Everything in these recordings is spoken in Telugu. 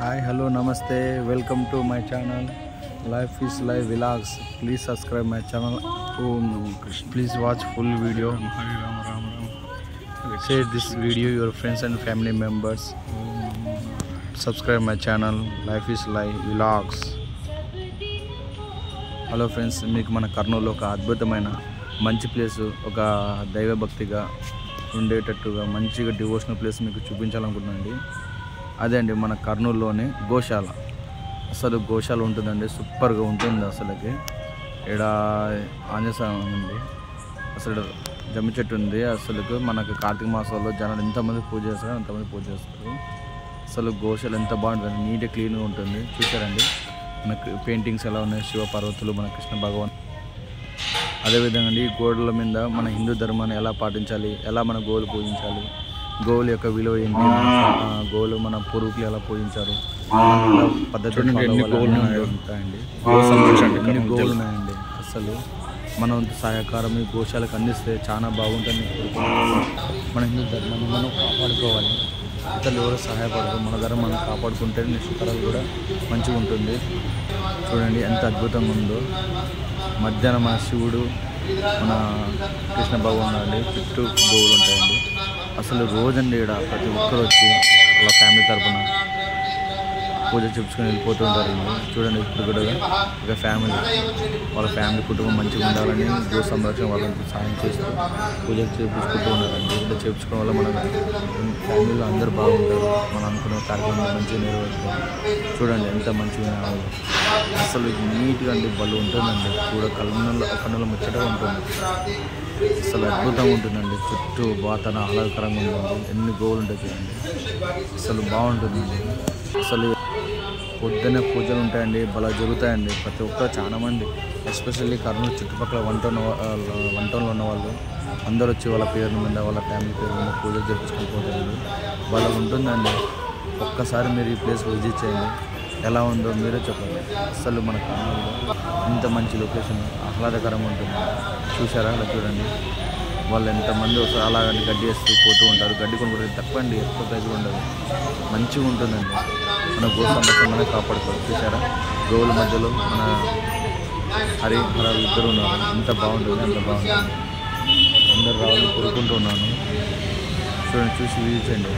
Hi, hello, namaste. Welcome to my channel. Life is Life Vlogs. Please subscribe my channel. Please watch full video. Share this video your friends and family members. Subscribe my channel. Life is Life Vlogs. Hello friends, మీకు మన కర్నూలులో ఒక అద్భుతమైన మంచి ప్లేస్, ఒక దైవభక్తిగా ఉండేటట్టుగా మంచిగా డివోషనల్ ప్లేస్ మీకు చూపించాలనుకుంటున్నానండి. అదే అండి మన కర్నూలులోని గోశాల. అసలు గోశాల ఉంటుందండి, సూపర్గా ఉంటుంది. అసలుకి ఇక్కడ ఆంజనేయస్వామి ఉంది, అసలు జమ్మి చెట్టు ఉంది. అసలుకు మనకు కార్తీక మాసంలో జనాలు ఎంతమంది పూజ చేస్తారు, అంతమంది పూజ చేస్తారు. అసలు గోశాల ఎంత బాగుంటుంది, నీట్గా క్లీన్గా ఉంటుంది. చూసారండి మనకు పెయింటింగ్స్ ఎలా ఉన్నాయి, శివ పార్వతులు, మన కృష్ణ భగవాన్. అదేవిధంగా అండి ఈ గోడల మీద మన హిందూ ధర్మాన్ని ఎలా పాటించాలి, ఎలా మన గోవులు పూజించాలి, గోవుల యొక్క విలువ ఏంటి, గోవులు మన పూర్వీకులు ఎలా పూజించారు, పద్ధతులు ఉంటాయండి. ఎన్ని గోవులు ఉన్నాయండి. అసలు మన వంతు సహకారం ఈ గోశాలకు అందిస్తే చాలా బాగుంటుంది. మన హిందూ ధర్మాన్ని మనం కాపాడుకోవాలి. ఇతరులు ఎవరు సహాయపడరు, మన ధర్మం మనం కాపాడుకుంటే నెక్స్ట్ తరాలు కూడా మంచిగా ఉంటుంది. చూడండి ఎంత అద్భుతంగా ఉందో. మధ్యాహ్నం మన శివుడు, మన కృష్ణ భగవాన్ అండి, చుట్టూ గోవులు ఉంటాయండి. అసలు రోజండి ఇక్కడ ప్రతి ఒక్కరు వచ్చి వాళ్ళ ఫ్యామిలీ తరఫున పూజ చెప్పుకొని వెళ్ళిపోతుంటారండి. చూడండి ఇప్పుడు కూడా ఒక ఫ్యామిలీ, వాళ్ళ ఫ్యామిలీ కుటుంబం మంచిగా ఉండాలని గో సంరక్షణ వాళ్ళకి సాయం చేస్తూ పూజలు చేయించుకుంటూ ఉన్నారండి. ఇలా చేయించుకోవడం వల్ల మన ఫ్యామిలీలో అందరూ బాగుంటారు, మనం అనుకున్న కార్యక్రమం మంచిగా నెరవేరుతారు. చూడండి ఎంత మంచిగా ఉన్నాయి. అసలు నీట్గా అండి బళ్ళు ఉంటుందండి, చూడ కన్నుల ముచ్చటగా ఉంటుంది. అసలు అద్భుతంగా ఉంటుందండి. చుట్టూ వాతావరణం ఆహ్లాదకరంగా ఉంటుంది. ఎన్ని గోవులు ఉంటాయి చూడండి, అసలు బాగుంటుందండి. అసలు పొద్దున్నే పూజలు ఉంటాయండి, బలా జరుగుతాయండి. ప్రతి ఒక్కరు చాలామంది, ఎస్పెషల్లీ కర్నూలు చుట్టుపక్కల వన్ టౌన్లో ఉన్న వాళ్ళు అందరూ వచ్చి వాళ్ళ పేరు మీద, వాళ్ళ ఫ్యామిలీ పేరు మీద పూజలు చేయించుకొని పోతారండి. వాళ్ళకు ఉంటుందండి. ఒక్కసారి మీరు ఈ ప్లేస్ విజిట్ చేయండి, ఎలా ఉందో మీరే చెప్పండి. అసలు మన కర్నూలులో ఇంత మంచి లొకేషన్, ఆహ్లాదకరంగా ఉంటుంది. చూసారా అలా చూడండి, వాళ్ళు ఎంతమంది వస్తారు అలాగంటే గడ్డి వేస్తూ పోతూ ఉంటారు. గడ్డి కొనుక్కుంటే తక్కువ అండి, ఎక్కువ ప్రైజ్గా ఉండదు, మంచిగా ఉంటుందండి. మన గో సంరక్షణ కాపాడుకోవాలి. చూసారా గోవుల మధ్యలో మన హరాలు ఇద్దరు ఉన్నారు. ఎంత బాగుంటుంది, ఎంత బాగుంటుంది. అందరు రావాలి కోరుకుంటూ ఉన్నాను. చూడండి, చూసి వీల్చండి.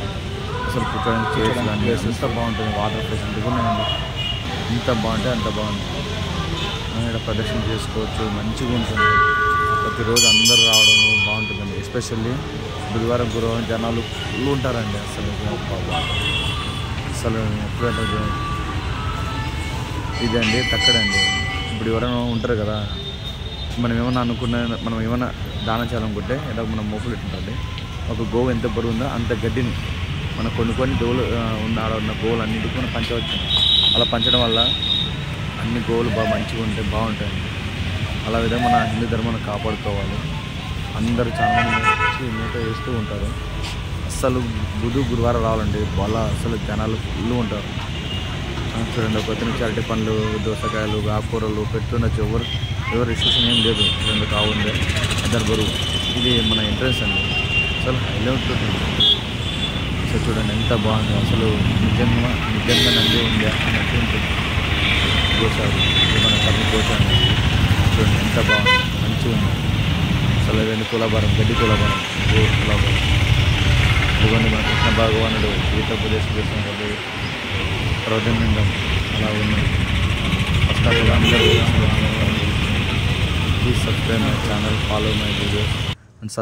అసలు కూర్చోడానికి చేయడం ఎంత బాగుంటుంది. వాటర్ ఫెసిలిటీ కూడా ఉన్నాయండి. ఎంత బాగుంటే అంత బాగుంటుంది. మనం ఇక్కడ ప్రదర్శన చేసుకోవచ్చు, మంచిగా ఉంటుంది. ప్రతిరోజు అందరూ రావడం బాగుంటుందండి. ఎస్పెషల్లీ బుధవారం గురువారం జనాలు ఫుల్ ఉంటారండి. అసలు ఎప్పుడైనా ఇదండి తక్కడండి. ఇప్పుడు ఎవరైనా ఉంటారు కదా, మనం ఏమైనా దానం చేయాలనుకుంటే ఇలా మనం మోపులు ఎట్టుంటుంది. ఒక గోవు ఎంత బరువు ఉందో అంత గడ్డిని మనం కొన్ని గోవులు ఉన్న గోవులు అన్నింటికి మనం పంచవచ్చు. అలా పంచడం వల్ల అన్ని గోవులు మంచిగా ఉంటాయి, బాగుంటాయండి. అలా విధంగా మన హిందూ ధర్మాన్ని కాపాడుకోవాలి. అందరూ చాలామంది వచ్చి మేత వేస్తూ ఉంటారు. అస్సలు గురువారం రావాలండి, వాళ్ళ అసలు జనాలు ఫుల్ ఉంటారు. చూడండి, కొత్త నుంచి అరటి పండ్లు, దోసకాయలు, ఆకుకూరలు పెట్టుండొచ్చు. ఎవరు రిస్ట్రిక్షన్ ఏం లేదు. రెండు కావుంది ఇద్దరు బరువు. ఇది మన ఎంట్రెన్స్ అండి. అసలు హైలైట్ ఉంటుంది. అసలు చూడండి ఎంత బాగుంది. అసలు నిజంగా నంది ఉంది అన్నట్టు ఉంటుంది గోశాల. మన కర్నూలు గోశాల చూడండి ఎంత బాగుంది, మంచిగా ఉంది. అసలు ఇవన్నీ తులాభారం, గడ్డి తులాభారం, తులాభారం. ఇదిగోండి మన కృష్ణ భగవానుడు గీతోపదేశం చేసినప్పుడు హృదయం అలా ఉన్నాయి. ఫస్ట్ అసలు అందరూ please subscribe my channel, follow my videos and